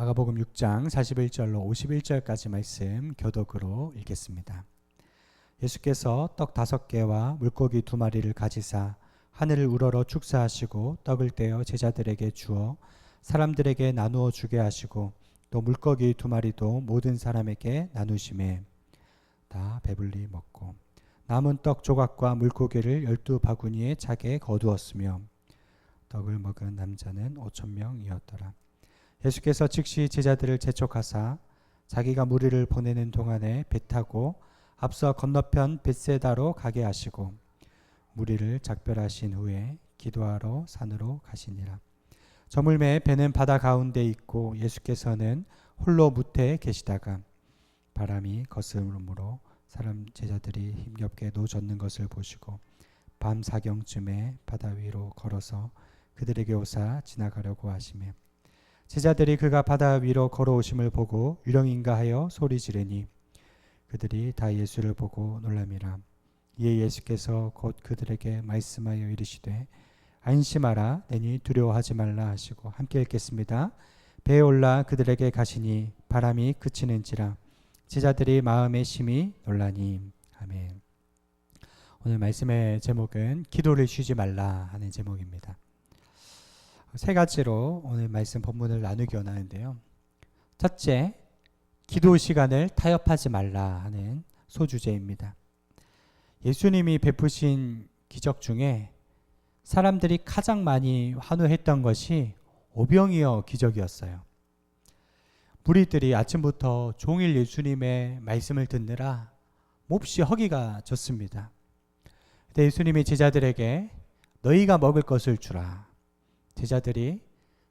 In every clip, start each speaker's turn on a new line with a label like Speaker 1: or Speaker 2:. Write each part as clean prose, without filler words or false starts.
Speaker 1: 마가복음 6장 41절로 51절까지 말씀 교독으로 읽겠습니다. 예수께서 떡 5개와 물고기 2마리를 가지사 하늘을 우러러 축사하시고 떡을 떼어 제자들에게 주어 사람들에게 나누어 주게 하시고 또 물고기 2마리도 모든 사람에게 나누시매 다 배불리 먹고 남은 떡 조각과 물고기를 12바구니에 차게 거두었으며 떡을 먹은 남자는 5,000명이었더라. 예수께서 즉시 제자들을 재촉하사 자기가 무리를 보내는 동안에 배 타고 앞서 건너편 벳세다로 가게 하시고 무리를 작별하신 후에 기도하러 산으로 가시니라. 저물매 배는 바다 가운데 있고 예수께서는 홀로 무태에 계시다가 바람이 거스름으로 사람 제자들이 힘겹게 노젓는 것을 보시고 밤 사경쯤에 바다 위로 걸어서 그들에게 오사 지나가려고 하시매 제자들이 그가 바다 위로 걸어오심을 보고 유령인가 하여 소리 지르니 그들이 다 예수를 보고 놀라미라. 이에 예수께서 곧 그들에게 말씀하여 이르시되 안심하라 내니 두려워하지 말라 하시고 함께 읽겠습니다. 배에 올라 그들에게 가시니 바람이 그치는지라 제자들이 마음에 심히 놀라니. 아멘. 오늘 말씀의 제목은 기도를 쉬지 말라 하는 제목입니다. 세 가지로 오늘 말씀 본문을 나누기 원하는데요. 첫째, 기도 시간을 타협하지 말라 하는 소주제입니다. 예수님이 베푸신 기적 중에 사람들이 가장 많이 환호했던 것이 오병이어 기적이었어요. 무리들이 아침부터 종일 예수님의 말씀을 듣느라 몹시 허기가 졌습니다. 그때 예수님이 제자들에게 너희가 먹을 것을 주라. 제자들이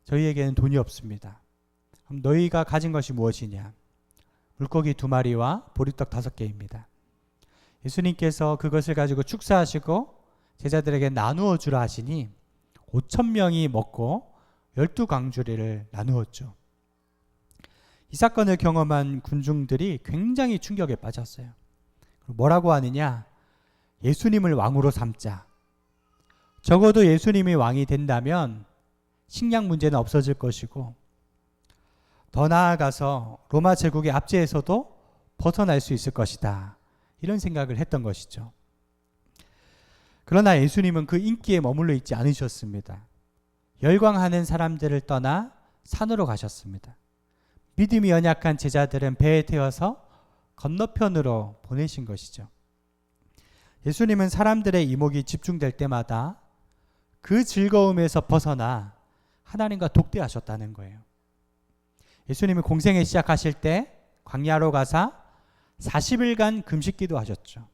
Speaker 1: 저희에게는 돈이 없습니다. 그럼 너희가 가진 것이 무엇이냐? 물고기 2마리와 보리떡 5개입니다. 예수님께서 그것을 가지고 축사하시고 제자들에게 나누어 주라 하시니 5,000명이 먹고 12광주리를 나누었죠. 이 사건을 경험한 군중들이 굉장히 충격에 빠졌어요. 뭐라고 하느냐? 예수님을 왕으로 삼자. 적어도 예수님이 왕이 된다면 식량 문제는 없어질 것이고 더 나아가서 로마 제국의 압제에서도 벗어날 수 있을 것이다. 이런 생각을 했던 것이죠. 그러나 예수님은 그 인기에 머물러 있지 않으셨습니다. 열광하는 사람들을 떠나 산으로 가셨습니다. 믿음이 연약한 제자들은 배에 태워서 건너편으로 보내신 것이죠. 예수님은 사람들의 이목이 집중될 때마다 그 즐거움에서 벗어나 하나님과 독대하셨다는 거예요. 예수님이 공생을 시작하실 때 광야로 가사 40일간 금식기도 하셨죠.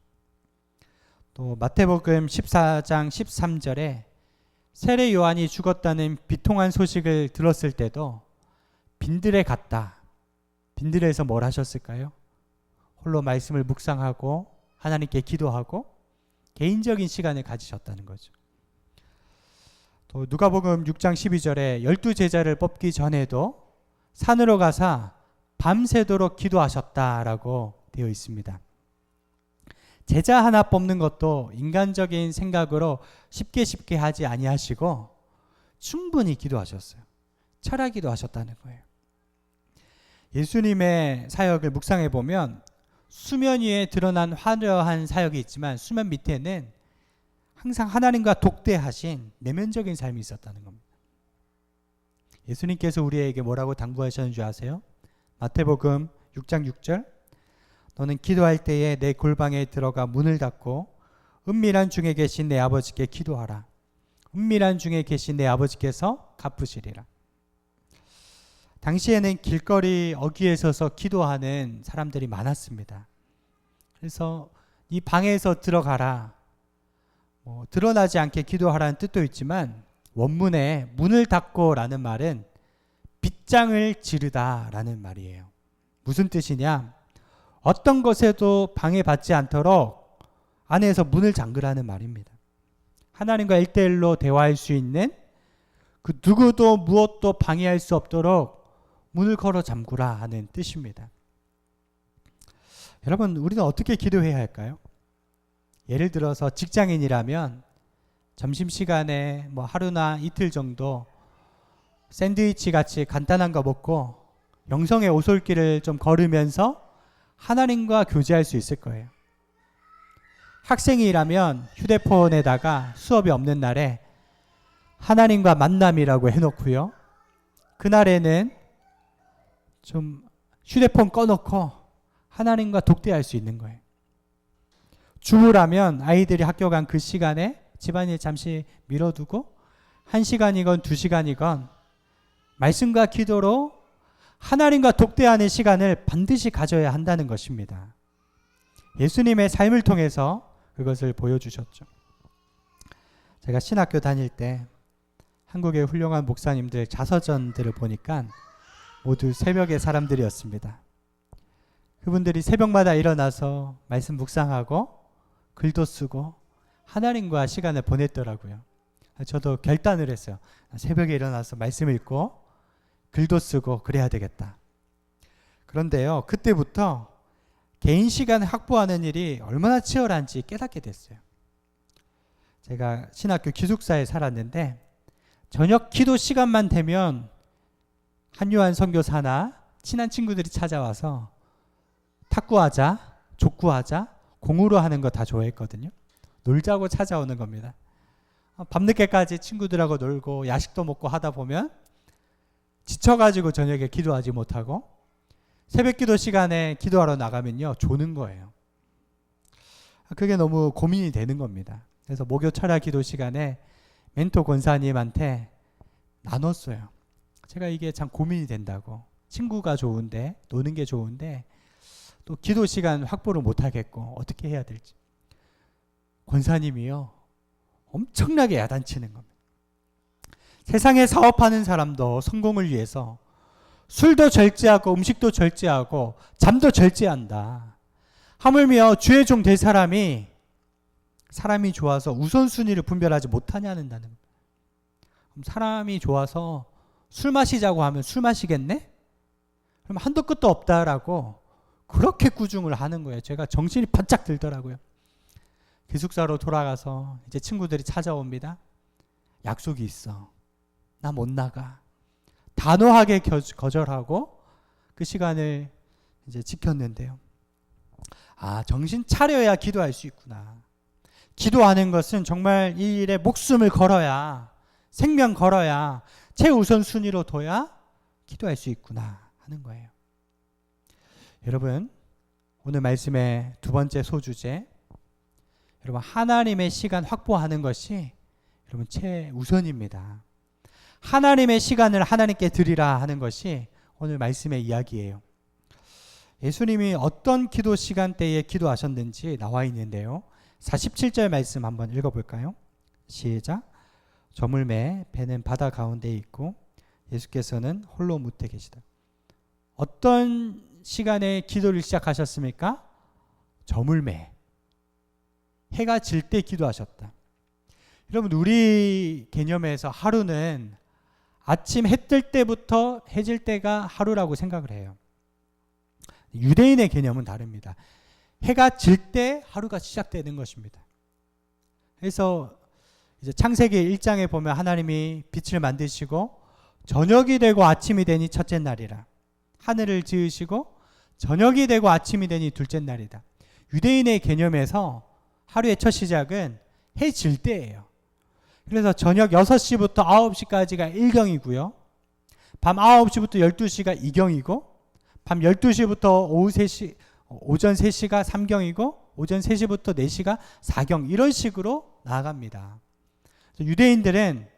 Speaker 1: 또 마태복음 14장 13절에 세례 요한이 죽었다는 비통한 소식을 들었을 때도 빈들에 갔다. 빈들에서 뭘 하셨을까요? 홀로 말씀을 묵상하고 하나님께 기도하고 개인적인 시간을 가지셨다는 거죠. 또 누가복음 6장 12절에 12제자를 뽑기 전에도 산으로 가사 밤새도록 기도하셨다라고 되어 있습니다. 제자 하나 뽑는 것도 인간적인 생각으로 쉽게 하지 아니하시고 충분히 기도하셨어요. 철학기도 하셨다는 거예요. 예수님의 사역을 묵상해 보면 수면 위에 드러난 화려한 사역이 있지만 수면 밑에는 항상 하나님과 독대하신 내면적인 삶이 있었다는 겁니다. 예수님께서 우리에게 뭐라고 당부하셨는 줄 아세요? 마태복음 6장 6절 너는 기도할 때에 내 골방에 들어가 문을 닫고 은밀한 중에 계신 내 아버지께 기도하라. 은밀한 중에 계신 내 아버지께서 갚으시리라. 당시에는 길거리 어귀에 서서 기도하는 사람들이 많았습니다. 그래서 이 방에서 들어가라. 드러나지 않게 기도하라는 뜻도 있지만 원문에 문을 닫고 라는 말은 빗장을 지르다 라는 말이에요. 무슨 뜻이냐? 어떤 것에도 방해받지 않도록 안에서 문을 잠그라는 말입니다. 하나님과 1대1로 대화할 수 있는 그 누구도 무엇도 방해할 수 없도록 문을 걸어 잠그라 하는 뜻입니다. 여러분, 우리는 어떻게 기도해야 할까요? 예를 들어서 직장인이라면 점심시간에 하루나 이틀 정도 샌드위치 같이 간단한 거 먹고 영성의 오솔길을 좀 걸으면서 하나님과 교제할 수 있을 거예요. 학생이라면 휴대폰에다가 수업이 없는 날에 하나님과 만남이라고 해놓고요. 그날에는 좀 휴대폰 꺼놓고 하나님과 독대할 수 있는 거예요. 주부라면 아이들이 학교 간 그 시간에 집안일 잠시 미뤄두고 1시간이건 2시간이건 말씀과 기도로 하나님과 독대하는 시간을 반드시 가져야 한다는 것입니다. 예수님의 삶을 통해서 그것을 보여주셨죠. 제가 신학교 다닐 때 한국의 훌륭한 목사님들 자서전들을 보니까 모두 새벽의 사람들이었습니다. 그분들이 새벽마다 일어나서 말씀 묵상하고 글도 쓰고 하나님과 시간을 보냈더라고요. 저도 결단을 했어요. 새벽에 일어나서 말씀 읽고 글도 쓰고 그래야 되겠다. 그런데요, 그때부터 개인 시간 확보하는 일이 얼마나 치열한지 깨닫게 됐어요. 제가 신학교 기숙사에 살았는데 저녁 기도 시간만 되면 한유한 선교사나 친한 친구들이 찾아와서 탁구하자, 족구하자, 공으로 하는 거 다 좋아했거든요. 놀자고 찾아오는 겁니다. 밤늦게까지 친구들하고 놀고 야식도 먹고 하다 보면 지쳐가지고 저녁에 기도하지 못하고 새벽 기도 시간에 기도하러 나가면요, 조는 거예요. 그게 너무 고민이 되는 겁니다. 그래서 목요 철야 기도 시간에 멘토 권사님한테 나눴어요. 제가 이게 참 고민이 된다고. 친구가 좋은데, 노는 게 좋은데 또 기도 시간 확보를 못하겠고 어떻게 해야 될지. 권사님이요, 엄청나게 야단치는 겁니다. 세상에 사업하는 사람도 성공을 위해서 술도 절제하고 음식도 절제하고 잠도 절제한다. 하물며 주의 종 될 사람이 좋아서 우선순위를 분별하지 못하냐는 다는. 그럼 사람이 좋아서 술 마시자고 하면 술 마시겠네? 그럼 한도 끝도 없다라고 그렇게 꾸중을 하는 거예요. 제가 정신이 바짝 들더라고요. 기숙사로 돌아가서 이제 친구들이 찾아옵니다. 약속이 있어. 나 못 나가. 단호하게 거절하고 그 시간을 이제 지켰는데요. 아, 정신 차려야 기도할 수 있구나. 기도하는 것은 정말 이 일에 목숨을 걸어야, 생명 걸어야, 최우선 순위로 둬야 기도할 수 있구나 하는 거예요. 여러분, 오늘 말씀의 두 번째 소주제, 여러분, 하나님의 시간 확보하는 것이 여러분 최우선입니다. 하나님의 시간을 하나님께 드리라 하는 것이 오늘 말씀의 이야기예요. 예수님이 어떤 기도 시간대에 기도하셨는지 나와 있는데요. 47절 말씀 한번 읽어볼까요? 시작. 저물매 배는 바다 가운데에 있고 예수께서는 홀로 무태 계시다. 어떤 시간에 기도를 시작하셨습니까? 저물매. 해가 질 때 기도하셨다. 여러분, 우리 개념에서 하루는 아침 해 뜰 때부터 해질 때가 하루라고 생각을 해요. 유대인의 개념은 다릅니다. 해가 질 때 하루가 시작되는 것입니다. 그래서 이제 창세기 1장에 보면 하나님이 빛을 만드시고 저녁이 되고 아침이 되니 첫째 날이라. 하늘을 지으시고 저녁이 되고 아침이 되니 둘째 날이다. 유대인의 개념에서 하루의 첫 시작은 해 질 때예요. 그래서 저녁 6시부터 9시까지가 1경이고요. 밤 9시부터 12시가 2경이고 밤 12시부터 오전 3시가 3경이고 오전 3시부터 4시가 4경, 이런 식으로 나아갑니다. 유대인들은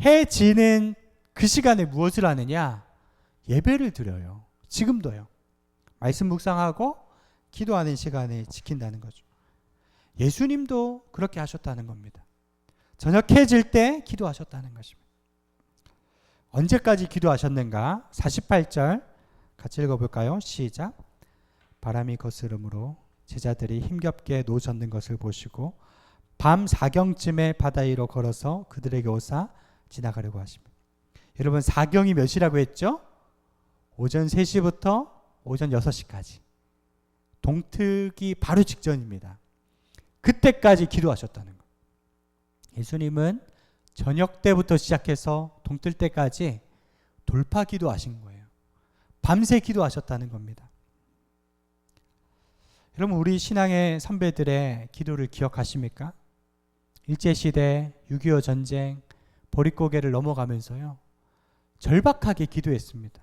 Speaker 1: 해 지는 그 시간에 무엇을 하느냐? 예배를 드려요. 지금도요. 말씀 묵상하고 기도하는 시간을 지킨다는 거죠. 예수님도 그렇게 하셨다는 겁니다. 저녁 해질 때 기도하셨다는 것입니다. 언제까지 기도하셨는가? 48절 같이 읽어볼까요? 시작. 바람이 거스름으로 제자들이 힘겹게 노젓는 것을 보시고 밤 4경쯤에 바다 위로 걸어서 그들에게 오사 지나가려고 하십니다. 여러분, 4경이 몇 시라고 했죠? 오전 3시부터 오전 6시까지. 동트기 바로 직전입니다. 그때까지 기도하셨다는 거예요. 예수님은 저녁 때부터 시작해서 동뜰 때까지 돌파 기도하신 거예요. 밤새 기도하셨다는 겁니다. 여러분, 우리 신앙의 선배들의 기도를 기억하십니까? 일제시대, 6.25 전쟁, 보릿고개를 넘어가면서요, 절박하게 기도했습니다.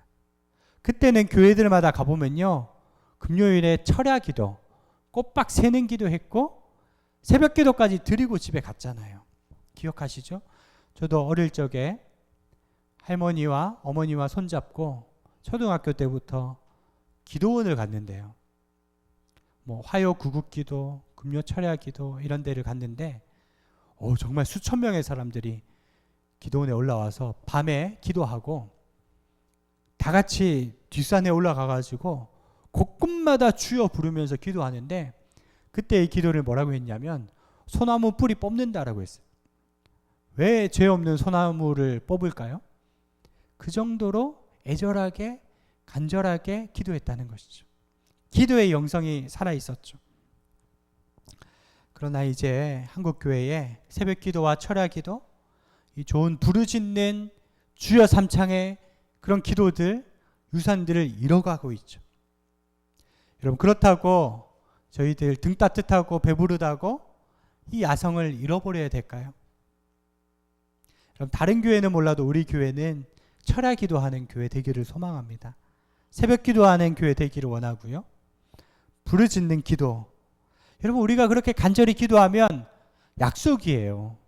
Speaker 1: 그때는 교회들마다 가보면요, 금요일에 철야 기도, 꼬박 새는 기도했고 새벽 기도까지 드리고 집에 갔잖아요. 기억하시죠? 저도 어릴 적에 할머니와 어머니와 손잡고 초등학교 때부터 기도원을 갔는데요. 화요 구국기도, 금요 철야기도 이런 데를 갔는데 정말 수천 명의 사람들이 기도원에 올라와서 밤에 기도하고 다 같이 뒷산에 올라가가지고 곳곳마다 주여 부르면서 기도하는데, 그때 이 기도를 뭐라고 했냐면 소나무 뿌리 뽑는다라고 했어요. 왜 죄 없는 소나무를 뽑을까요? 그 정도로 애절하게 간절하게 기도했다는 것이죠. 기도의 영성이 살아있었죠. 그러나 이제 한국교회에 새벽기도와 철야기도, 이 좋은 부르짖는 주여 삼창의 그런 기도들, 유산들을 잃어가고 있죠. 여러분, 그렇다고 저희들 등 따뜻하고 배부르다고 이 야성을 잃어버려야 될까요? 여러분, 다른 교회는 몰라도 우리 교회는 철야기도하는 교회 되기를 소망합니다. 새벽기도하는 교회 되기를 원하고요. 부르짖는 기도, 여러분, 우리가 그렇게 간절히 기도하면 약속이에요.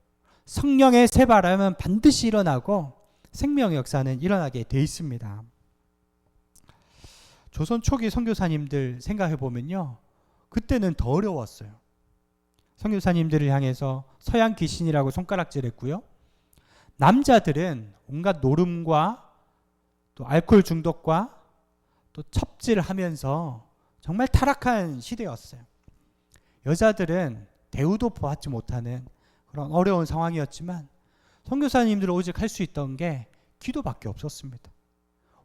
Speaker 1: 성령의 새바람은 반드시 일어나고 생명의 역사는 일어나게 돼 있습니다. 조선 초기 선교사님들 생각해 보면요, 그때는 더 어려웠어요. 선교사님들을 향해서 서양 귀신이라고 손가락질했고요. 남자들은 온갖 노름과 또 알코올 중독과 또 첩질하면서 정말 타락한 시대였어요. 여자들은 대우도 보았지 못하는 그런 어려운 상황이었지만 선교사님들은 오직 할 수 있던 게 기도밖에 없었습니다.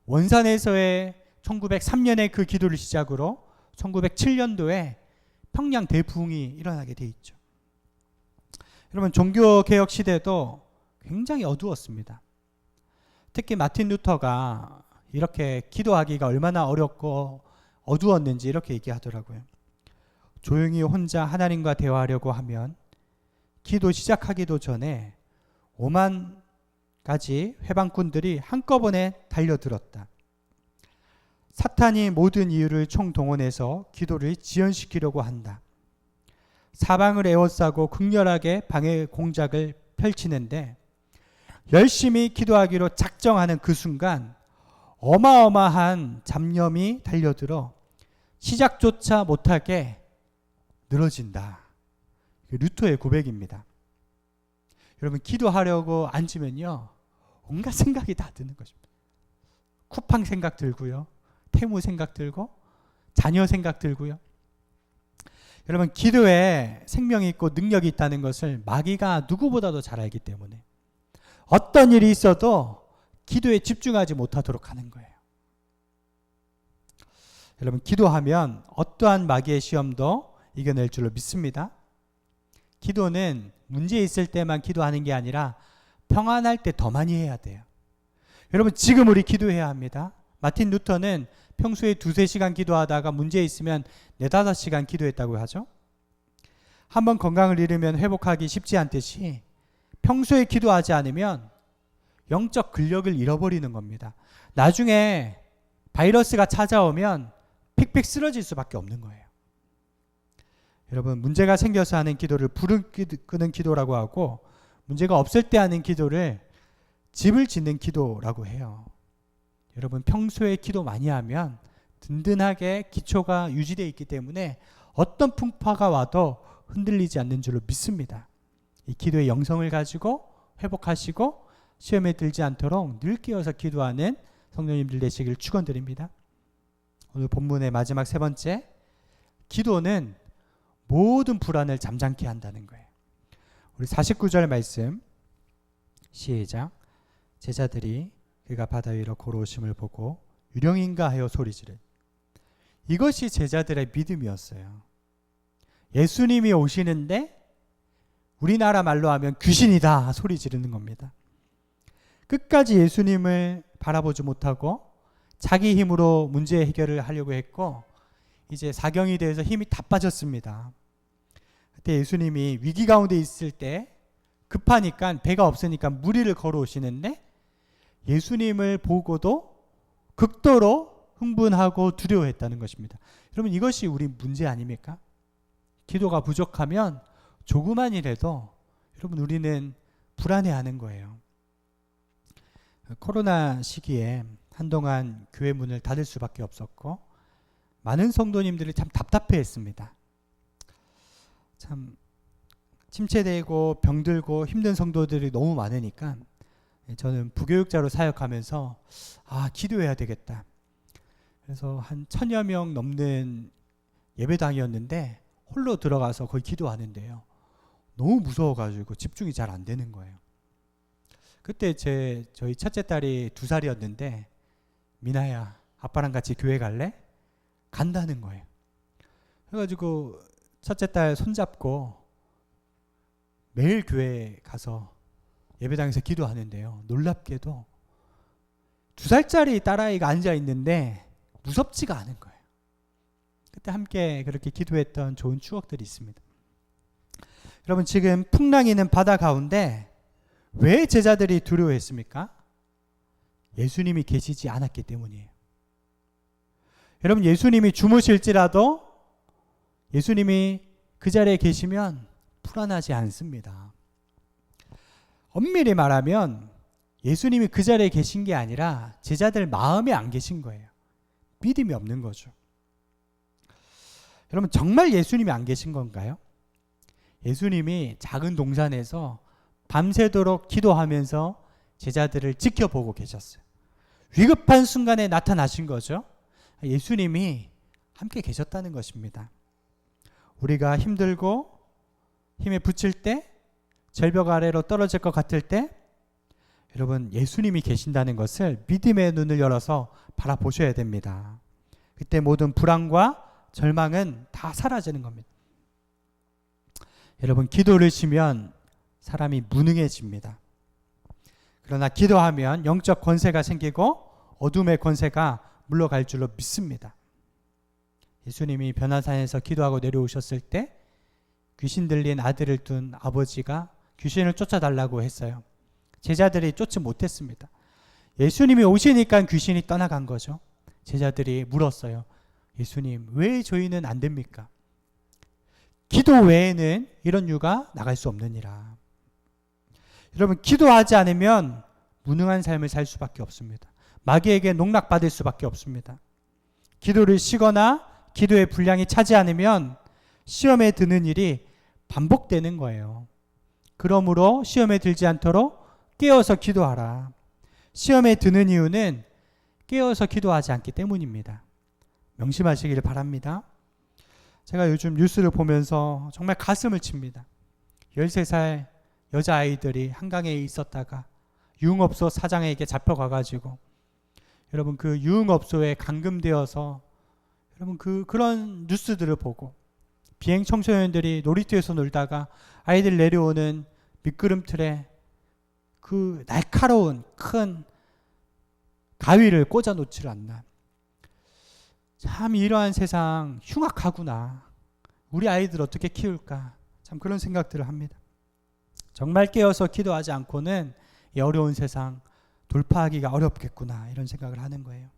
Speaker 1: 원산에서의 1903년에 그 기도를 시작으로 1907년도에 평양 대부흥이 일어나게 돼 있죠. 여러분, 종교개혁 시대도 굉장히 어두웠습니다. 특히 마틴 루터가 이렇게 기도하기가 얼마나 어렵고 어두웠는지 이렇게 얘기하더라고요. 조용히 혼자 하나님과 대화하려고 하면 기도 시작하기도 전에 5만 가지 회방꾼들이 한꺼번에 달려들었다. 사탄이 모든 이유를 총동원해서 기도를 지연시키려고 한다. 사방을 에워싸고 극렬하게 방해 공작을 펼치는데, 열심히 기도하기로 작정하는 그 순간 어마어마한 잡념이 달려들어 시작조차 못하게 늘어진다. 루터의 고백입니다. 여러분, 기도하려고 앉으면요, 온갖 생각이 다 드는 것입니다. 쿠팡 생각 들고요, 태무 생각 들고, 자녀 생각 들고요. 여러분, 기도에 생명이 있고 능력이 있다는 것을 마귀가 누구보다도 잘 알기 때문에 어떤 일이 있어도 기도에 집중하지 못하도록 하는 거예요. 여러분, 기도하면 어떠한 마귀의 시험도 이겨낼 줄로 믿습니다. 기도는 문제 있을 때만 기도하는 게 아니라 평안할 때 더 많이 해야 돼요. 여러분, 지금 우리 기도해야 합니다. 마틴 루터는 평소에 2-3시간 기도하다가 문제 있으면 4-5시간 기도했다고 하죠. 한번 건강을 잃으면 회복하기 쉽지 않듯이 평소에 기도하지 않으면 영적 근력을 잃어버리는 겁니다. 나중에 바이러스가 찾아오면 픽픽 쓰러질 수밖에 없는 거예요. 여러분, 문제가 생겨서 하는 기도를 불을 끄는 기도라고 하고, 문제가 없을 때 하는 기도를 집을 짓는 기도라고 해요. 여러분, 평소에 기도 많이 하면 든든하게 기초가 유지되어 있기 때문에 어떤 풍파가 와도 흔들리지 않는 줄로 믿습니다. 이 기도의 영성을 가지고 회복하시고 시험에 들지 않도록 늘 깨어서 기도하는 성도님들 되시길 축원드립니다. 오늘 본문의 마지막 3번째, 기도는 모든 불안을 잠잠케 한다는 거예요. 우리 49절 말씀 시작. 제자들이 그가 바다 위로 걸어오심을 보고 유령인가 하여 소리지르. 이것이 제자들의 믿음이었어요. 예수님이 오시는데 우리나라 말로 하면 귀신이다 소리 지르는 겁니다. 끝까지 예수님을 바라보지 못하고 자기 힘으로 문제 해결을 하려고 했고 이제 사경이 돼서 힘이 다 빠졌습니다. 그때 예수님이 위기 가운데 있을 때 급하니까 배가 없으니까 무리를 걸어오시는데 예수님을 보고도 극도로 흥분하고 두려워했다는 것입니다. 여러분 이것이 우리 문제 아닙니까? 기도가 부족하면 조그만 일에도 여러분 우리는 불안해하는 거예요. 코로나 시기에 한동안 교회 문을 닫을 수밖에 없었고 많은 성도님들이 참 답답해했습니다. 참 침체되고 병들고 힘든 성도들이 너무 많으니까 저는 부교육자로 사역하면서 기도해야 되겠다. 그래서 한 1000여 명 넘는 예배당이었는데 홀로 들어가서 거의 기도하는데요. 너무 무서워가지고 집중이 잘 안 되는 거예요. 그때 저희 첫째 딸이 2살이었는데 미나야 아빠랑 같이 교회 갈래? 간다는 거예요. 그래가지고 첫째 딸 손잡고 매일 교회 가서 예배당에서 기도하는데요. 놀랍게도 2살짜리 딸아이가 앉아있는데 무섭지가 않은 거예요. 그때 함께 그렇게 기도했던 좋은 추억들이 있습니다. 여러분 지금 풍랑이는 바다 가운데 왜 제자들이 두려워했습니까? 예수님이 계시지 않았기 때문이에요. 여러분 예수님이 주무실지라도 예수님이 그 자리에 계시면 불안하지 않습니다. 엄밀히 말하면 예수님이 그 자리에 계신 게 아니라 제자들 마음에 안 계신 거예요. 믿음이 없는 거죠. 여러분 정말 예수님이 안 계신 건가요? 예수님이 작은 동산에서 밤새도록 기도하면서 제자들을 지켜보고 계셨어요. 위급한 순간에 나타나신 거죠. 예수님이 함께 계셨다는 것입니다. 우리가 힘들고 힘에 부칠 때, 절벽 아래로 떨어질 것 같을 때 여러분 예수님이 계신다는 것을 믿음의 눈을 열어서 바라보셔야 됩니다. 그때 모든 불안과 절망은 다 사라지는 겁니다. 여러분 기도를 쉬면 사람이 무능해집니다. 그러나 기도하면 영적 권세가 생기고 어둠의 권세가 물러갈 줄로 믿습니다. 예수님이 변화산에서 기도하고 내려오셨을 때 귀신 들린 아들을 둔 아버지가 귀신을 쫓아달라고 했어요. 제자들이 쫓지 못했습니다. 예수님이 오시니까 귀신이 떠나간 거죠. 제자들이 물었어요. 예수님, 왜 저희는 안 됩니까? 기도 외에는 이런 유가 나갈 수 없느니라. 여러분, 기도하지 않으면 무능한 삶을 살 수밖에 없습니다. 마귀에게 농락받을 수밖에 없습니다. 기도를 쉬거나 기도의 분량이 차지 않으면 시험에 드는 일이 반복되는 거예요. 그러므로 시험에 들지 않도록 깨어서 기도하라. 시험에 드는 이유는 깨어서 기도하지 않기 때문입니다. 명심하시기를 바랍니다. 제가 요즘 뉴스를 보면서 정말 가슴을 칩니다. 13살 여자아이들이 한강에 있었다가 유흥업소 사장에게 잡혀가가지고 여러분 그 유흥업소에 감금되어서 여러분 그런 뉴스들을 보고 비행 청소년들이 놀이터에서 놀다가 아이들 내려오는 미끄럼틀에 그 날카로운 큰 가위를 꽂아 놓지를 않나. 참 이러한 세상 흉악하구나. 우리 아이들 어떻게 키울까. 참 그런 생각들을 합니다. 정말 깨어서 기도하지 않고는 이 어려운 세상 돌파하기가 어렵겠구나 이런 생각을 하는 거예요.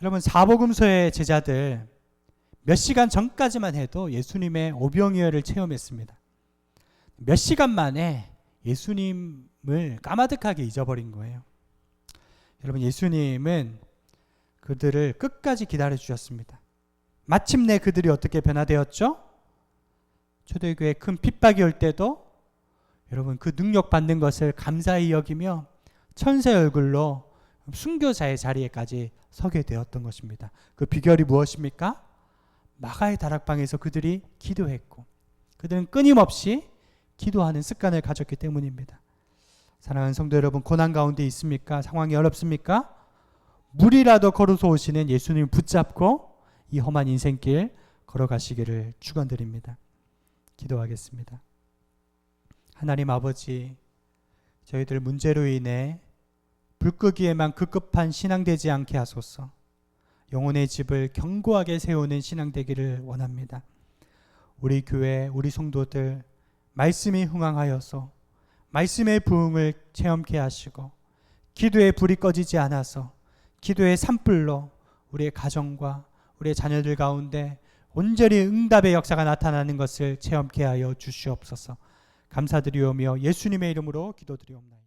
Speaker 1: 여러분 사복음서의 제자들 몇 시간 전까지만 해도 예수님의 오병이어를 체험했습니다. 몇 시간 만에 예수님을 까마득하게 잊어버린 거예요. 여러분 예수님은 그들을 끝까지 기다려 주셨습니다. 마침내 그들이 어떻게 변화되었죠? 초대교회에 큰 핍박이 올 때도 여러분 그 능력 받는 것을 감사히 여기며 천사 얼굴로 순교자의 자리에까지 서게 되었던 것입니다. 그 비결이 무엇입니까? 마가의 다락방에서 그들이 기도했고 그들은 끊임없이 기도하는 습관을 가졌기 때문입니다. 사랑하는 성도 여러분, 고난 가운데 있습니까? 상황이 어렵습니까? 물이라도 걸어서 오시는 예수님을 붙잡고 이 험한 인생길 걸어가시기를 축원드립니다. 기도하겠습니다. 하나님 아버지, 저희들 문제로 인해 불끄기에만 급급한 신앙 되지 않게 하소서. 영혼의 집을 견고하게 세우는 신앙 되기를 원합니다. 우리 교회, 우리 성도들 말씀이 흥황하여서 말씀의 부흥을 체험케 하시고 기도의 불이 꺼지지 않아서 기도의 산불로 우리의 가정과 우리의 자녀들 가운데 온전히 응답의 역사가 나타나는 것을 체험케 하여 주시옵소서. 감사드리오며 예수님의 이름으로 기도드리옵나이다.